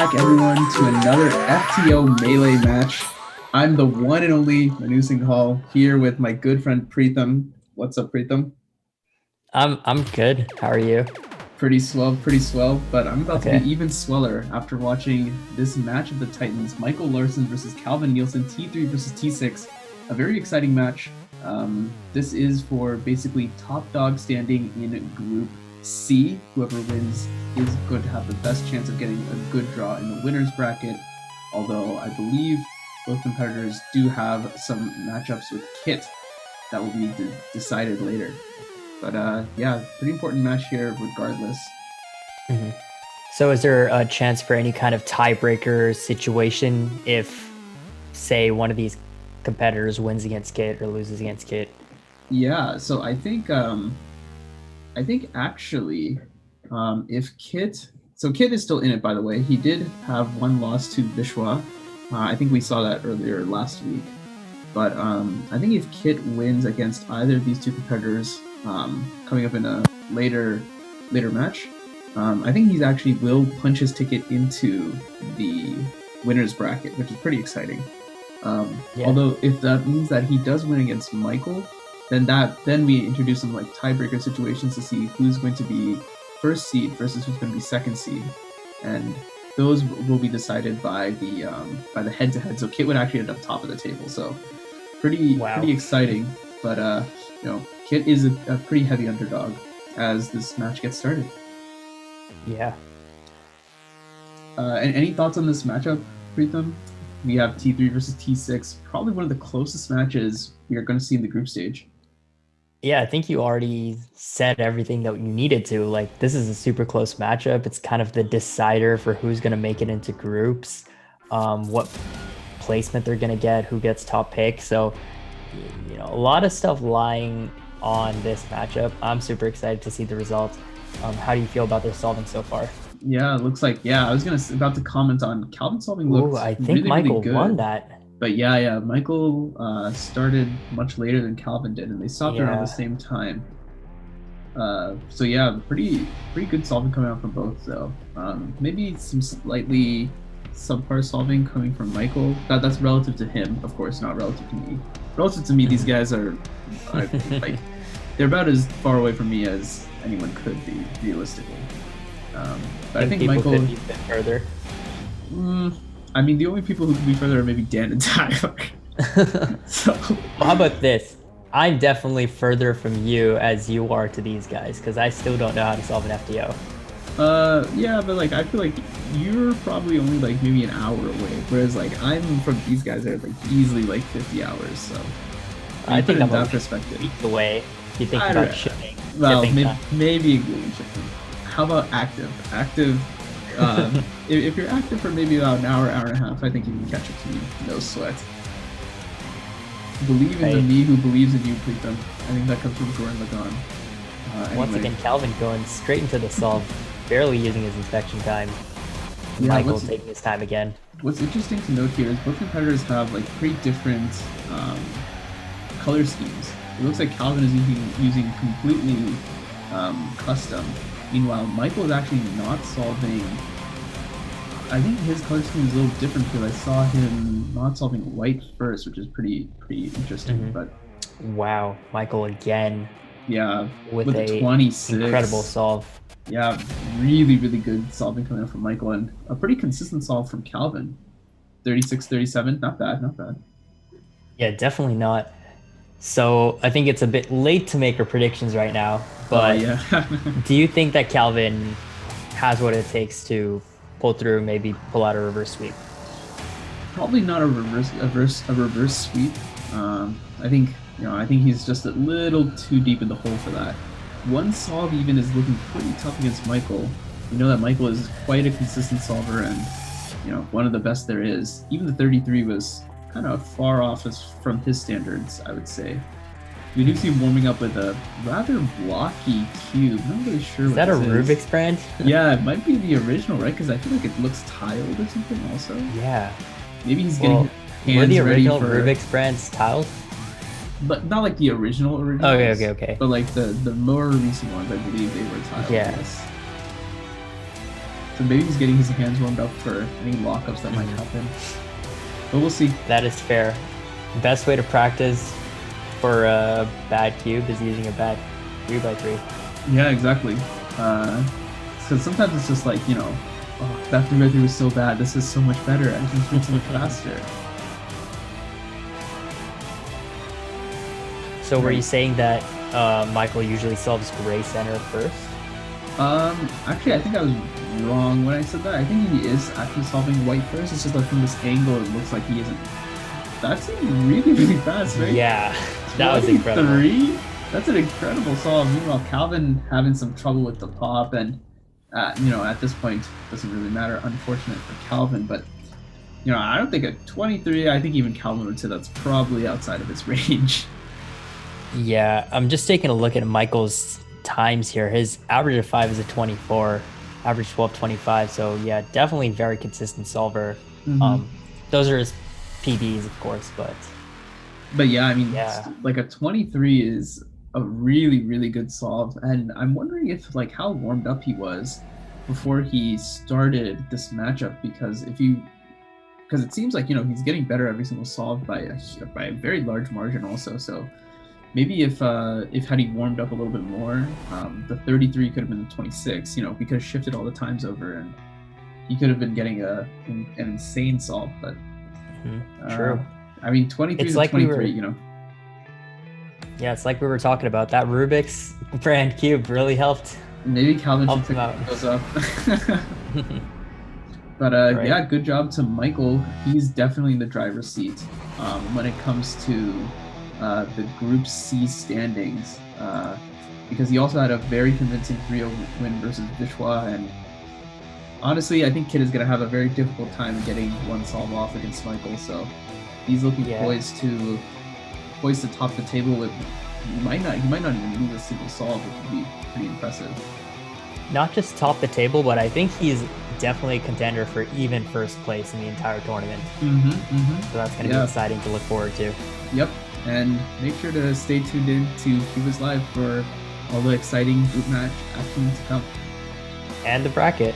back, everyone, to another FTO Melee match. I'm the one and only Manu Singhal here with my good friend Preetham. What's up, Preetham? I'm good. How are you? Pretty swell, but I'm about to be even sweller after watching this match of the Titans, Michael Larsen versus Calvin Nielson, T3 versus T6. A very exciting match. This is for basically top dog standing in Group C. Whoever wins is going to have the best chance of getting a good draw in the winner's bracket, although I believe both competitors do have some matchups with Kit that will be decided later. But yeah, pretty important match here regardless. Mm-hmm. So is there a chance for any kind of tiebreaker situation if, say, one of these competitors wins against Kit or loses against Kit? Yeah, so I think actually, if Kit, so Kit is still in it, by the way. He did have one loss to Vishwa. I think we saw that earlier last week. But I think if Kit wins against either of these two competitors coming up in a later match, I think he's actually will punch his ticket into the winner's bracket, which is pretty exciting. Although if that means that he does win against Michael, then we introduce some like tiebreaker situations to see who's going to be first seed versus who's going to be second seed, and those will be decided by the head-to-head. So Kit would actually end up top of the table. So pretty exciting. But Kit is a pretty heavy underdog as this match gets started. Yeah. And any thoughts on this matchup, Preetham? We have T3 versus T6, probably one of the closest matches we are going to see in the group stage. Yeah, I think you already said everything that you needed to. Like, this is a super close matchup. It's kind of the decider for who's going to make it into groups, what placement they're going to get, who gets top pick. So, a lot of stuff lying on this matchup. I'm super excited to see the results. How do you feel about their solving so far? Yeah, it looks like, I was about to comment on Calvin solving. I think Michael won that. But yeah, Michael started much later than Calvin did, and they stopped around the same time. So yeah, pretty good solving coming out from both, though. Maybe some slightly subpar solving coming from Michael. That's relative to him, of course, not relative to me. Relative to me, these guys are like they're about as far away from me as anyone could be, realistically. But I think Michael could be a bit further. I mean, the only people who could be further are maybe Dan and Tyler. So, how about this? I'm definitely further from you as you are to these guys, because I still don't know how to solve an FTO. Yeah, but like I feel like you're probably only like maybe an hour away, whereas like I'm from these guys are like easily like 50 hours. So I think I'm that perspective. Weeks away. You think about shipping? Well, maybe shipping. How about active? If you're active for maybe about an hour and a half, I think you can catch up to me. No sweat. Believe in the me who believes in you, Preetham. I think that comes from Jordan Lagon. Once again, Calvin going straight into the solve, barely using his inspection time. Yeah, Michael taking his time again. What's interesting to note here is both competitors have like pretty different color schemes. It looks like Calvin is using completely custom. Meanwhile, Michael is actually not solving. I think his color scheme is a little different because I saw him not solving white first, which is pretty interesting. But wow, Michael again. Yeah, with a 26 incredible solve. Yeah, really good solving coming out from Michael, and a pretty consistent solve from Calvin. 36-37, not bad. Yeah, definitely not. So I think it's a bit late to make our predictions right now, but do you think that Calvin has what it takes to pull through, maybe pull out a reverse sweep? Probably not a reverse sweep. I think he's just a little too deep in the hole for that. One solve even is looking pretty tough against Michael. We know that Michael is quite a consistent solver and one of the best there is. Even the 33 was kind of far off from his standards, I would say. We do see him warming up with a rather blocky cube. I'm not really sure is what that a is. Rubik's brand? Yeah, it might be the original, right? Because I feel like it looks tiled or something also. Yeah. Maybe he's getting hands were the original ready for Rubik's brands tiled? But not like the original. Okay. But like the more recent ones, I believe they were tiled. Yeah. Yes. So maybe he's getting his hands warmed up for any lockups that might happen. But we'll see. That is fair. Best way to practice for a bad cube is using a bad 3x3. Yeah, exactly. Because sometimes it's just like, oh, that 3x3 was so bad. This is so much better. I can spin so much faster. So were you saying that Michael usually solves gray center first? Actually, I think I was wrong when I said that. I think he is actually solving white first. It's just like from this angle, it looks like he isn't. That's really, really fast, right? Yeah, that was incredible. 3? That's an incredible solve. Meanwhile, Calvin having some trouble with the pop, and at this point, doesn't really matter. Unfortunate for Calvin, but I don't think a 23. I think even Calvin would say that's probably outside of his range. Yeah, I'm just taking a look at Michael's times here. His average of 5 is a 24, average 12.25. So yeah, definitely very consistent solver. Those are his PBs, of course, but yeah, I mean, like a 23 is a really, really good solve, and I'm wondering if how warmed up he was before he started this matchup, because it seems like he's getting better every single solve by a very large margin also. So maybe if had he warmed up a little bit more, the 33 could have been the 26. He could have shifted all the times over, and he could have been getting an insane solve. But true. I mean, 23 it's to like 23. Yeah, it's like we were talking about. That Rubik's brand cube really helped. Maybe Calvin should pick those up. But right. Yeah, good job to Michael. He's definitely in the driver's seat when it comes to the Group C standings, because he also had a very convincing 3-0 win versus Vishwa, and honestly, I think Kid is going to have a very difficult time getting one solve off against Michael, so he's looking poised to top the table with. He might not even lose a single solve, which would be pretty impressive. Not just top the table, but I think he's definitely a contender for even first place in the entire tournament. So that's going to be exciting to look forward to. Yep, and make sure to stay tuned in to CubersLive for all the exciting group match action to come. And the bracket.